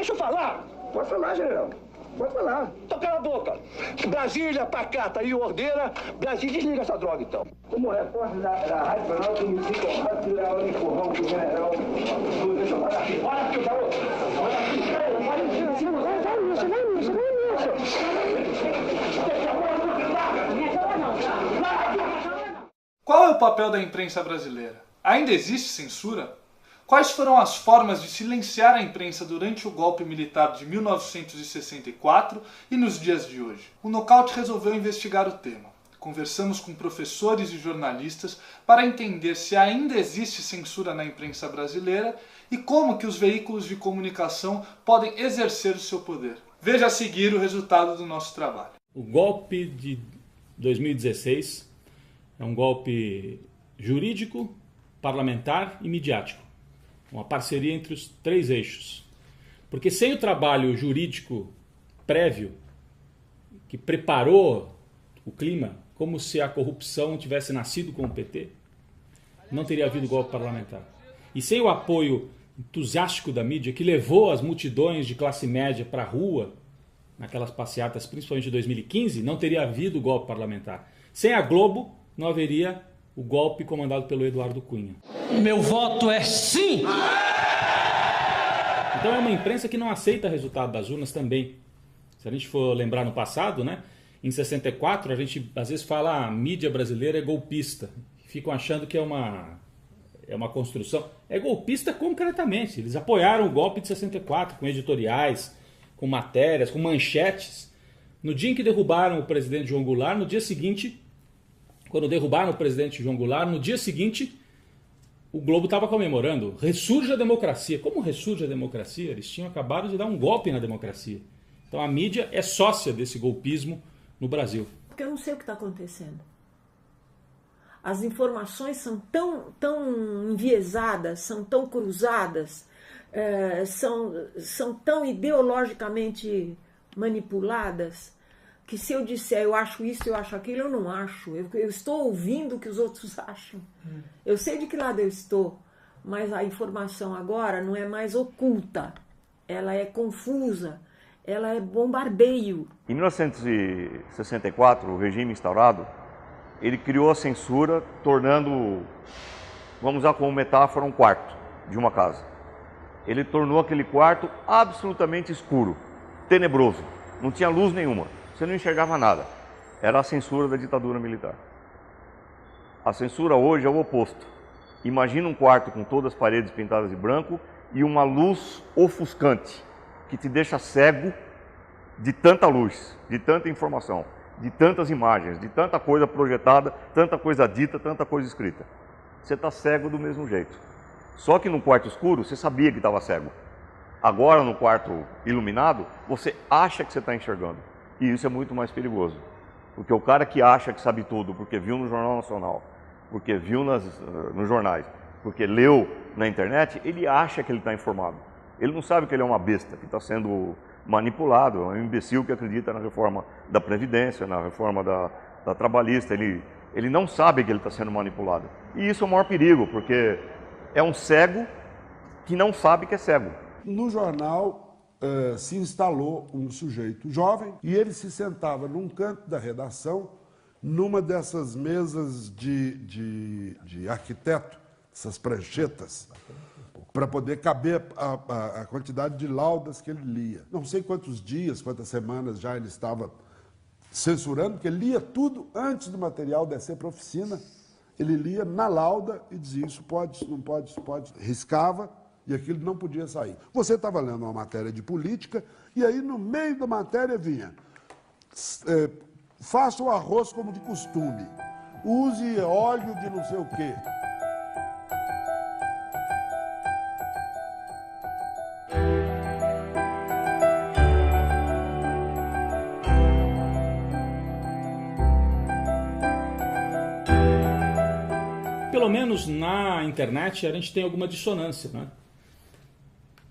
Deixa eu falar. Pode falar, general. Pode falar. Então cala a boca. Brasília, pacata e ordeira. Brasília, desliga essa droga, então. Como repórter da Rádio Planalto, me sinto honrado de dar o empurrão que o general... Deixa eu falar aqui. Olha aqui, garoto. Olha aqui. Qual é o papel da imprensa brasileira? Ainda existe censura? Quais foram as formas de silenciar a imprensa durante o golpe militar de 1964 e nos dias de hoje? O Nocaute resolveu investigar o tema. Conversamos com professores e jornalistas para entender se ainda existe censura na imprensa brasileira e como que os veículos de comunicação podem exercer o seu poder. Veja a seguir o resultado do nosso trabalho. O golpe de 2016 é um golpe jurídico, parlamentar e midiático. Uma parceria entre os três eixos. Porque sem o trabalho jurídico prévio, que preparou o clima, como se a corrupção tivesse nascido com o PT, não teria havido golpe parlamentar. E sem o apoio entusiástico da mídia, que levou as multidões de classe média para a rua, naquelas passeatas, principalmente de 2015, não teria havido golpe parlamentar. Sem a Globo, não haveria o golpe comandado pelo Eduardo Cunha. Meu voto é sim! Então é uma imprensa que não aceita resultado das urnas também. Se a gente for lembrar no passado, né? Em 64, a gente às vezes fala a mídia brasileira é golpista. Ficam achando que é uma construção. É golpista concretamente. Eles apoiaram o golpe de 64 com editoriais, com matérias, com manchetes. No dia em que derrubaram o presidente João Goulart, no dia seguinte... Quando derrubaram o presidente João Goulart, no dia seguinte, o Globo estava comemorando. Ressurge a democracia. Como ressurge a democracia? Eles tinham acabado de dar um golpe na democracia. Então a mídia é sócia desse golpismo no Brasil. Porque eu não sei o que está acontecendo. As informações são tão enviesadas, são tão cruzadas, são tão ideologicamente manipuladas, que se eu disser eu acho isso, eu acho aquilo, eu não acho. Eu estou ouvindo o que os outros acham. Eu sei de que lado eu estou, mas a informação agora não é mais oculta. Ela é confusa, ela é bombardeio. Em 1964, o regime instaurado, ele criou a censura, tornando, vamos usar como metáfora, um quarto de uma casa. Ele tornou aquele quarto absolutamente escuro, tenebroso, não tinha luz nenhuma. Você não enxergava nada. Era a censura da ditadura militar. A censura hoje é o oposto. Imagina um quarto com todas as paredes pintadas de branco e uma luz ofuscante, que te deixa cego de tanta luz, de tanta informação, de tantas imagens, de tanta coisa projetada, tanta coisa dita, tanta coisa escrita. Você está cego do mesmo jeito. Só que no quarto escuro você sabia que estava cego. Agora no quarto iluminado, você acha que você está enxergando. E isso é muito mais perigoso, porque o cara que acha que sabe tudo, porque viu no Jornal Nacional, porque viu nos jornais, porque leu na internet, ele acha que ele está informado. Ele não sabe que ele é uma besta, que está sendo manipulado, é um imbecil que acredita na reforma da Previdência, na reforma da Trabalhista. Ele não sabe que ele está sendo manipulado. E isso é o maior perigo, porque é um cego que não sabe que é cego. No jornal... se instalou um sujeito jovem e ele se sentava num canto da redação, numa dessas mesas de arquiteto, essas pranchetas, para poder caber a quantidade de laudas que ele lia. Não sei quantos dias, quantas semanas já ele estava censurando, porque ele lia tudo antes do material descer para a oficina. Ele lia na lauda e dizia isso pode, isso não pode, isso pode. Riscava. E aquilo não podia sair. Você estava lendo uma matéria de política, e aí no meio da matéria vinha: faça o arroz como de costume, use óleo de não sei o quê. Pelo menos na internet a gente tem alguma dissonância, né?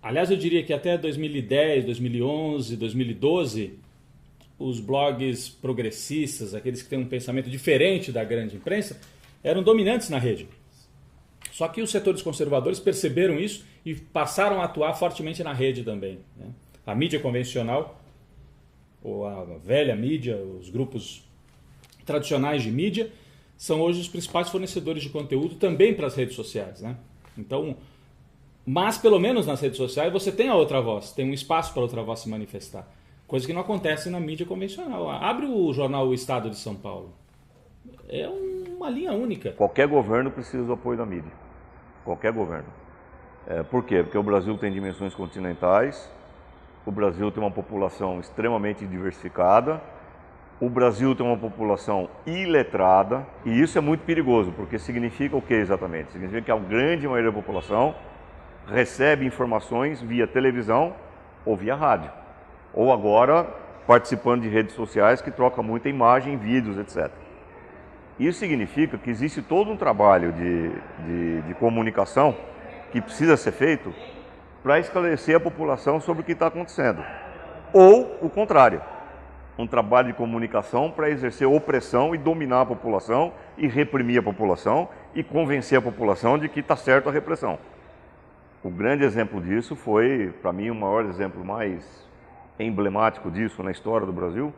Aliás, eu diria que até 2010, 2011, 2012, os blogs progressistas, aqueles que têm um pensamento diferente da grande imprensa, eram dominantes na rede. Só que os setores conservadores perceberam isso e passaram a atuar fortemente na rede também, né? A mídia convencional, ou a velha mídia, os grupos tradicionais de mídia, são hoje os principais fornecedores de conteúdo também para as redes sociais, né? Então, mas pelo menos nas redes sociais você tem a outra voz, tem um espaço para a outra voz se manifestar. Coisa que não acontece na mídia convencional. Abre o jornal O Estado de São Paulo. É uma linha única. Qualquer governo precisa do apoio da mídia. Qualquer governo. Por quê? Porque o Brasil tem dimensões continentais, o Brasil tem uma população extremamente diversificada, o Brasil tem uma população iletrada, e isso é muito perigoso, porque significa o que exatamente? Significa que a grande maioria da população recebe informações via televisão ou via rádio. Ou agora participando de redes sociais que troca muita imagem, vídeos, etc. Isso significa que existe todo um trabalho de comunicação que precisa ser feito para esclarecer a população sobre o que está acontecendo. Ou o contrário, um trabalho de comunicação para exercer opressão e dominar a população e reprimir a população e convencer a população de que está certo a repressão. O grande exemplo disso foi, para mim, o maior exemplo mais emblemático disso na história do Brasil,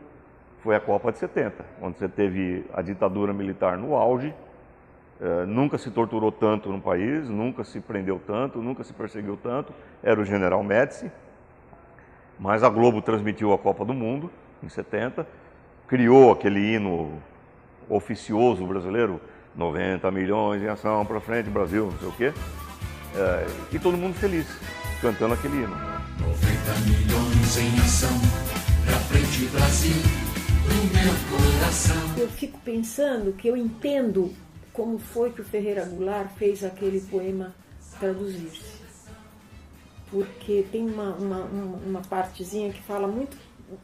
foi a Copa de 70, onde você teve a ditadura militar no auge, nunca se torturou tanto no país, nunca se prendeu tanto, nunca se perseguiu tanto, era o general Médici, mas a Globo transmitiu a Copa do Mundo, em 70, criou aquele hino oficioso brasileiro, 90 milhões em ação para frente, Brasil, não sei o quê, e todo mundo feliz, cantando aquele hino. 90 milhões em ação, pra frente Brasil, do meu coração. Eu fico pensando que eu entendo como foi que o Ferreira Goulart fez aquele poema traduzir-se. Porque tem uma partezinha que fala muito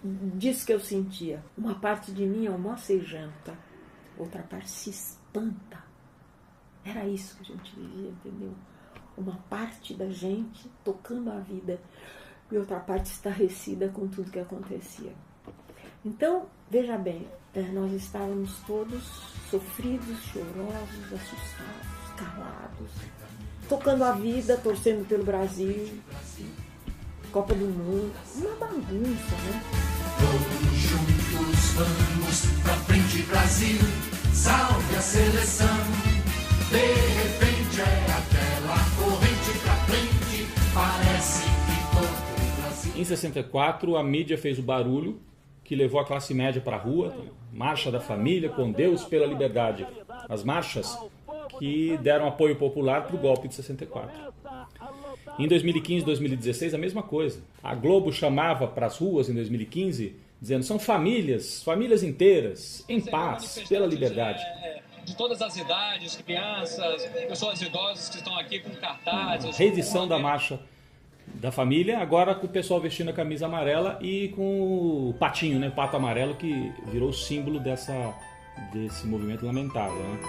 disso que eu sentia. Uma parte de mim almoça e janta, outra parte se espanta. Era isso que a gente vivia, entendeu? Uma parte da gente tocando a vida e outra parte estarrecida com tudo que acontecia. Então, veja bem, nós estávamos todos sofridos, chorosos, assustados, calados, tocando a vida, torcendo pelo Brasil, Copa do Mundo, uma bagunça, né? Todos juntos vamos pra frente Brasil, salve a seleção, de repente é aquela corrente pra frente, parece que todo o Brasil... Em 64, a mídia fez o barulho que levou a classe média para a rua, Marcha da Família, com Deus pela Liberdade. As marchas que deram apoio popular para o golpe de 64. Em 2015 e 2016, a mesma coisa. A Globo chamava para as ruas em 2015, dizendo, são famílias inteiras, em paz, pela liberdade. De todas as idades, crianças, pessoas idosas que estão aqui com cartazes. Reedição da Marcha da Família, agora com o pessoal vestindo a camisa amarela e com o patinho, né, o pato amarelo, que virou símbolo desse movimento lamentável, né?